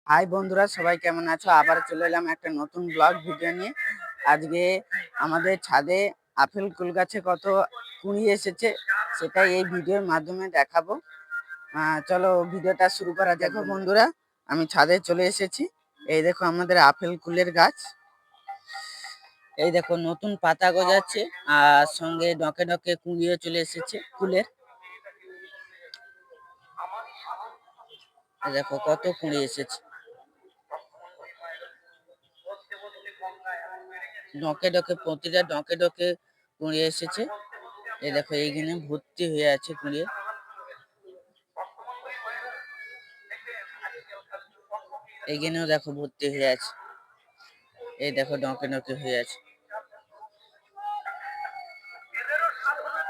High বন্ধুরা, সবাই কেমন আছো? আবার চলে এলাম একটা নতুন ব্লগ ভিডিও নিয়ে। আজকে আমাদের ছাদে আপেল কুল গাছে কত কুঁড়ি এসেছে সেটাই এই ভিডিওর মাধ্যমে দেখাবো। চলো ভিডিওটা শুরু করা যাক। দেখো বন্ধুরা, আমি ছাদে চলে এসেছি। এই দেখো আমাদের আপেল কুলের গাছ। এই দেখো নতুন পাতা গজাচ্ছে, আর সঙ্গে ডকে ডকে কুঁড়িও চলে এসেছে কুলের। এই দেখো কত কুঁড়ি এসেছে, ডকে ডকে প্রতিটা ডকে ডকে কুঁড়ি এসেছে। এই দেখো এইখানে ভর্তি হয়ে আছে কুঁড়ি। এইখানেও দেখো ভর্তি হয়ে আছে। এই দেখো ডকে ডকে হয়ে আছে।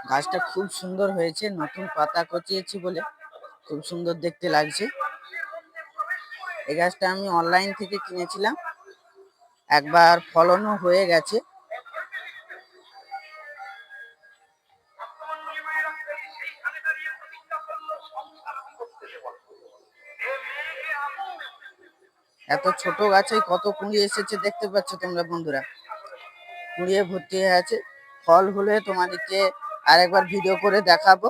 গাছটা খুব সুন্দর হয়েছে, নতুন পাতা কচিয়েছি বলে খুব সুন্দর দেখতে লাগছে। এই গাছটা আমি অনলাইন থেকে কিনেছিলাম, একবার ফলনও হয়ে গেছে। এত ছোট গাছে কত কুঁড়ি এসেছে দেখতে পাচ্ছ তোমরা বন্ধুরা। কুঁড়িয়ে ভর্তি হয়ে আছে। ফল হলে তোমাদেরকে আরেকবার ভিডিও করে দেখাবো।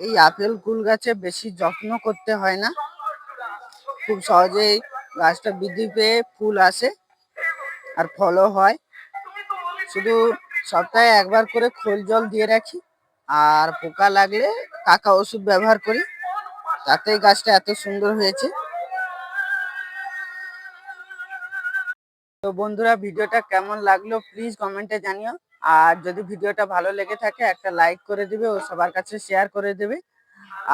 এই আপেল কুল গাছে বেশি যত্ন করতে হয় না, খুব সহজেই গাছটা বৃদ্ধি পেয়ে ফুল আসে আর ফলও হয়। শুধু সপ্তাহে একবার করে খোল জল দিয়ে রাখি, আর পোকা লাগলে কাকা ওষুধ ব্যবহার করি, তাতেই গাছটা এত সুন্দর হয়েছে। তো বন্ধুরা, ভিডিওটা কেমন লাগলো প্লিজ কমেন্টে জানিও। আর যদি ভিডিওটা ভালো লেগে থাকে একটা লাইক করে দিবে ও সবার কাছে শেয়ার করে দেবে।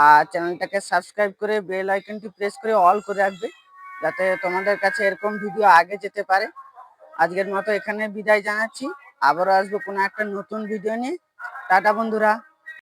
আর চ্যানেলটাকে সাবস্ক্রাইব করে বেল আইকনটি প্রেস করে অল করে রাখবে, যাতে তোমাদের কাছে এরকম ভিডিও আগে যেতে পারে। আজকের মতো এখানে বিদায় জানাচ্ছি, আবারও আসবো কোনো একটা নতুন ভিডিও নিয়ে। টাটা বন্ধুরা।